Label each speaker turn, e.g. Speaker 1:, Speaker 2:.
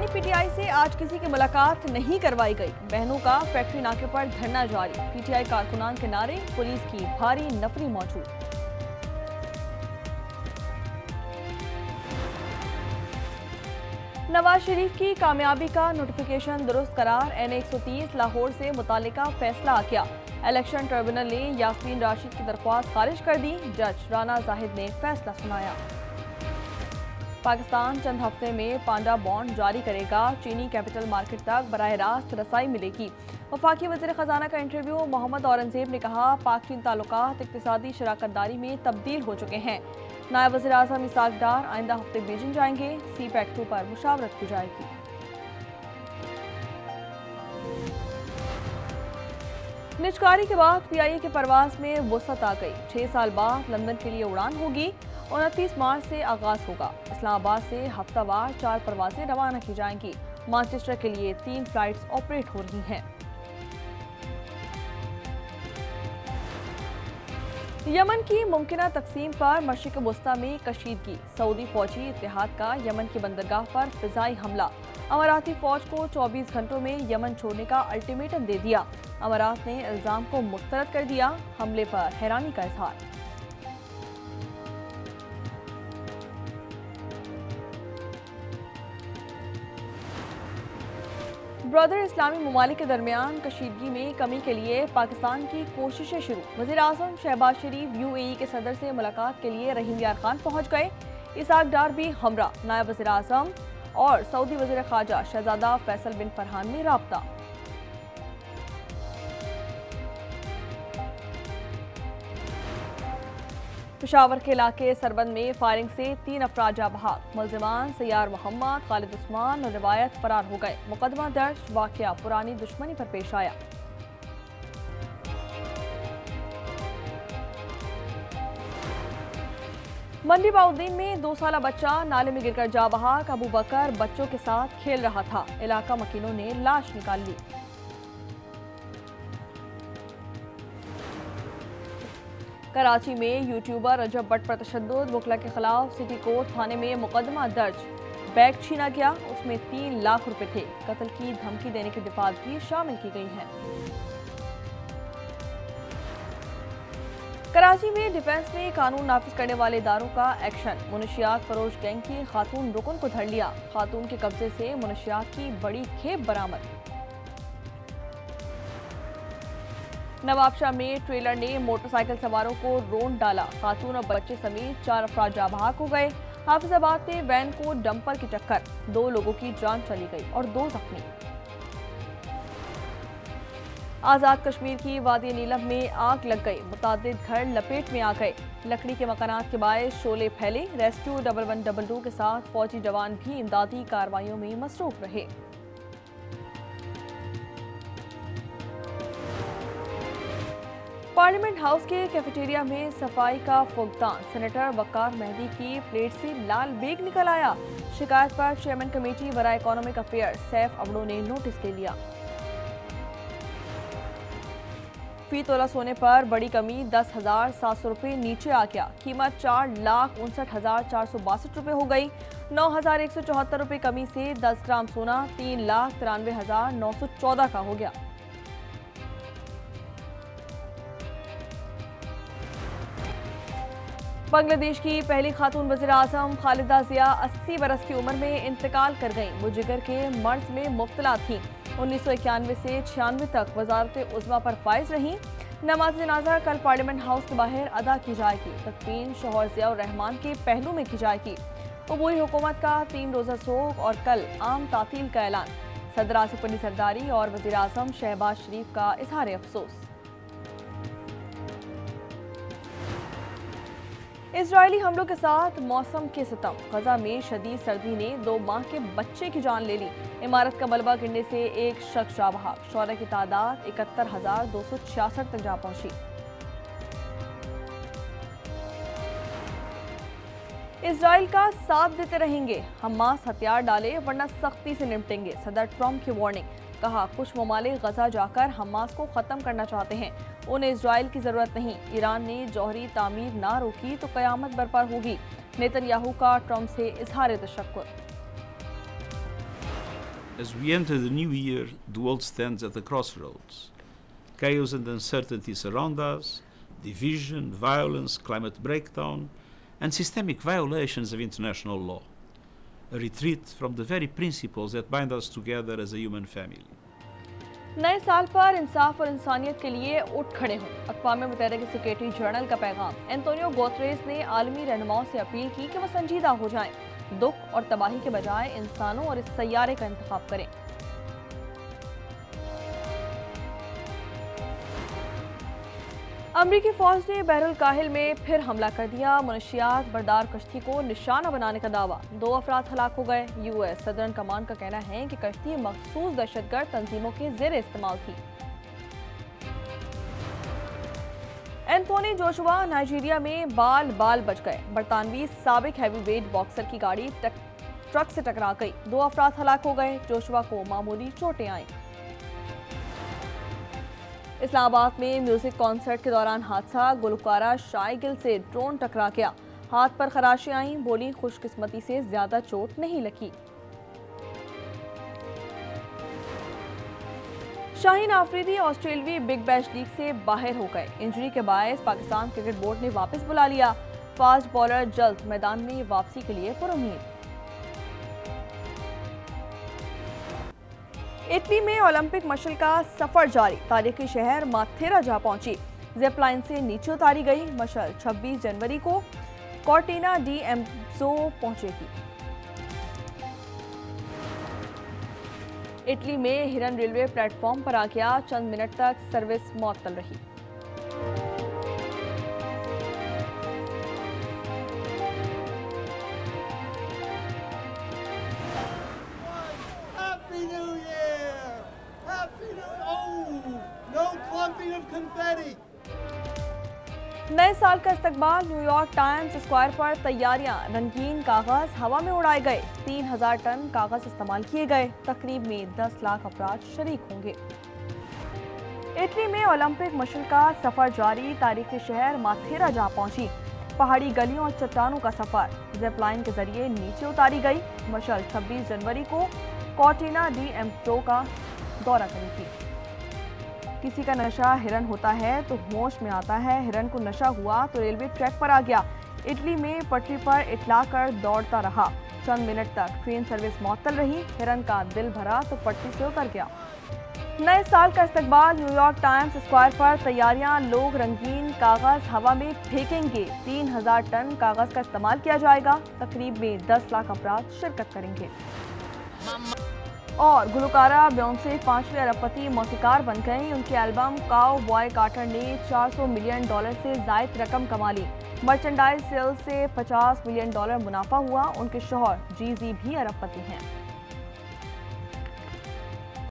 Speaker 1: Pakistani PTI से आज किसी की मुलाकात नहीं करवाई गई। बहनों का फैक्ट्री नाके पर धरना जारी। पीटीआई कारकुनान के नारे, पुलिस की भारी नफरी मौजूद। नवाज शरीफ की कामयाबी का नोटिफिकेशन दुरुस्त करार। NA 130 लाहौर से मुतालिका फैसला आ गया। इलेक्शन ट्रिब्यूनल ने यास्मीन राशिद की दरख्वास्त खारिज कर दी। जज राना जाहिद ने फैसला सुनाया। पाकिस्तान चंद हफ्ते में पांडा बॉन्ड जारी करेगा। चीनी कैपिटल मार्केट तक बराह रास्त रसाई मिलेगी। वफाकी वज़ीर खजाना का इंटरव्यू। मोहम्मद औरंगजेब ने कहा, पाक चीन ताल्लुकात इक्तिसादी शराकतदारी में तब्दील हो चुके हैं। नायब वज़ीर आज़म इसाक डार आइंदा हफ्ते बीजिंग जाएंगे। CPEC 2 पर मुशावरत की जाएगी। निजकारी के बाद PIA की परवाज में वुसअत आ गई। 6 साल बाद लंदन के लिए उड़ान होगी। 29 मार्च से आगाज होगा। इस्लामाबाद से हफ्तावार 4 परवाजें रवाना की जाएंगी। मैनचेस्टर के लिए 3 फ्लाइट्स ऑपरेट हो रही हैं। यमन की मुमकिना तकसीम पर मशरिक़ वस्ता में कशीदगी। सऊदी फौजी इत्तेहाद का यमन की बंदरगाह पर फिजाई हमला। अमाराती फौज को 24 घंटों में यमन छोड़ने का अल्टीमेटम दे दिया। अमारात ने इल्जाम को मुस्तरद कर दिया। हमले पर हैरानी का इजहार। ब्रदर इस्लामी ममालिक के दरमियान कशीदगी में कमी के लिए पाकिस्तान की कोशिशें शुरू। वज़ीर आज़म शहबाज शरीफ UAE के सदर से मुलाकात के लिए रहीम यार खान पहुँच गए। इसाक डार भी हमरा। नायब वज़ीर आज़म और सऊदी वज़ीर ख़ारजा शहजादा फैसल बिन फरहान में राब्ता। पेशावर के इलाके सरबंद में फायरिंग से 3 अफराद जा बहाक। मुलजिमान सैयार मोहम्मद, खालिद उस्मान और रिवायत फरार हो गए। मुकदमा दर्ज। वाक़या पुरानी दुश्मनी पर पेश आया। मंडी बाउद्दीन में 2 साला बच्चा नाले में गिरकर जा बहाक। अबू बकर बच्चों के साथ खेल रहा था। इलाका मकीनों ने लाश निकाल ली। कराची में यूट्यूबर रजब भट्ट पर तशद्दुद। वकला के खिलाफ सिटी कोर्ट थाने में मुकदमा दर्ज। बैग छीना गया, उसमें 3 लाख रुपए थे। कत्ल की धमकी देने की दिफात भी शामिल की गई है। कराची में डिफेंस में कानून नाफिज करने वाले इदारों का एक्शन। मुनशियात फरोश गैंग की खातून रुकन को धर लिया। खातून के कब्जे से मुनशियात की बड़ी खेप बरामद। नवाबशाह में ट्रेलर ने मोटरसाइकिल सवारों को रोंद डाला। खातून और बच्चे समेत 4 अफराद जा बहाक हो गए। हाफिजाबाद में वैन को डंपर की टक्कर। 2 लोगों की जान चली गई और 2 जख्मी। आजाद कश्मीर की वादी नीलम में आग लग गई। मुतादिद घर लपेट में आ गए। लकड़ी के मकानात के बायस शोले फैले। रेस्क्यू 1122 के साथ फौजी जवान भी इमदादी कार्रवाइयों में मसरूफ रहे। पार्लियामेंट हाउस के कैफेटेरिया में सफाई का फुकदान। सेनेटर वकार मेहदी की प्लेट से लाल बेग निकल आया। शिकायत पर चेयरमैन कमेटी बराए इकोनॉमिक अफेयर सैफ अबड़ो ने नोटिस ले लिया। फी तोला सोने पर बड़ी कमी। 10,700 रुपये नीचे आ गया। कीमत 4,59,462 रुपये हो गई। 9,174 रुपये कमी से 10 ग्राम सोना 3,93,914 का हो गया। बांग्लादेश की पहली खातून वज़ीर आज़म खालिदा जिया 80 बरस की उम्र में इंतकाल कर गईं। वो जिगर के मर्ज में मुब्तला थीं। 1991 से 96 तक वज़ारत उज़्मा पर फाइज रहीं। नमाज जनाजा कल पार्लियामेंट हाउस के बाहर अदा की जाएगी। तदफीन शौहर ज़ियाउर रहमान के पहलू में की जाएगी। अबूरी हुकूमत का 3 रोज़ा सोग और कल आम तातील का ऐलान। सदर आसिफ अली जरदारी और वज़ीर आज़म शहबाज शरीफ का इजहार अफसोस। इजरायली हमलों के साथ मौसम के सितम। गजा में शदीद सर्दी ने 2 माह के बच्चे की जान ले ली। इमारत का मलबा गिरने से एक शख्स जा बहाक। शौहरा की तादाद 71,266 तक जा पहुंची। इजराइल का साथ देते रहेंगे। हमास हथियार डाले वरना सख्ती से निपटेंगे। सदर ट्रंप की वार्निंग। कहा, कुछ ममालिक गजा जाकर हमास को खत्म करना चाहते हैं। उन्हें इजराइल की जरूरत नहीं। ईरान ने जौहरी तामीर ना रोकी तो कयामत बरपा होगी। नेतन्याहू का ट्रंप से इजहार तशक्कुर।
Speaker 2: As we enter the new year, the world stands at a crossroads. Chaos and uncertainty surround us, division, violence, climate breakdown, and systemic violations of international law. A retreat from the very principles that bind us together as a human family.
Speaker 1: नए साल पर इंसाफ और इंसानियत के लिए उठ खड़े हों, अक़वाम मुत्तहिदा के सेक्रेटरी जनरल का पैगाम। एंटोनियो गुतेरेस ने आलमी रहनुमाओं से अपील की कि वो संजीदा हो जाएं, दुख और तबाही के बजाय इंसानों और इस सैयारे का इंतखाब करें। अमरीकी फौज ने बहरुल काहिल में फिर हमला कर दिया। मनशियात बरदार कश्ती को निशाना बनाने का दावा। 2 अफराद हलाक हो गए। यूएस सदर्न कमांड का कहना है कि कश्ती मखसूस दहशतगर्द तंजीमों के ज़ेर इस्तेमाल थी। एंथोनी जोशुआ नाइजीरिया में बाल बाल बच गए। बरतानवी साबिक हैवीवेट बॉक्सर की गाड़ी ट्रक से टकरा गई। 2 अफराद हलाक हो गए। जोशुआ को मामूली चोटें आईं। इस्लामाबाद में म्यूजिक कॉन्सर्ट के दौरान हादसा। गुलकारा शाइगिल से ड्रोन टकरा गया। हाथ पर खराशें आईं। बोली, खुशकिस्मती से ज्यादा चोट नहीं लगी। शाहीन आफरीदी ऑस्ट्रेलवी बिग बैश लीग से बाहर हो गए। इंजरी के बायस पाकिस्तान क्रिकेट बोर्ड ने वापस बुला लिया। फास्ट बॉलर जल्द मैदान में वापसी के लिए पुरुम्मीद। इटली में ओलंपिक मशल का सफर जारी। तारीखी शहर माथेरा जा पहुंची। जिप लाइन से नीचे उतारी गई। मशल 26 जनवरी को कॉर्टिना डी एम्ब्रो पहुंचेगी। इटली में हिरन रेलवे प्लेटफॉर्म पर आ गया। चंद मिनट तक सर्विस मुअत्तल रही। नए साल का इस्तकबाल। न्यूयॉर्क टाइम्स स्क्वायर पर तैयारियां। रंगीन कागज हवा में उड़ाए गए। 3000 टन कागज इस्तेमाल किए गए। तकरीब में 10 लाख अफराद शरीक होंगे। इटली में ओलंपिक मशल का सफर जारी। तारीखी शहर माथेरा जा पहुंची। पहाड़ी गलियों और चट्टानों का सफर। जिप लाइन के जरिए नीचे उतारी गई। मशल 26 जनवरी को कॉर्टिना डी एम्ब्रो का दौरा करेगी। किसी का नशा हिरन होता है तो होश में आता है। हिरन को नशा हुआ तो रेलवे ट्रैक पर आ गया। इटली में पटरी पर इटलाकर दौड़ता रहा। चंद मिनट तक ट्रेन सर्विस मुअत्तल रही। हिरन का दिल भरा तो पटरी से उतर गया। नए साल का इस्तकबाल। न्यूयॉर्क टाइम्स स्क्वायर पर तैयारियां। लोग रंगीन कागज हवा में फेंकेंगे। 3000 टन कागज का इस्तेमाल किया जाएगा। तकरीब में 10 लाख अफराद शिरकत करेंगे। और गुलकारा बेयोंसे 5वीं अरबपति मौसीकार बन गई। उनके एल्बम काउ बॉय कार्टर ने $400 मिलियन से ज़ायद रकम कमा ली। मर्चेंडाइज सेल्स से $50 मिलियन मुनाफा हुआ। उनके शौहर जी भी अरबपति हैं।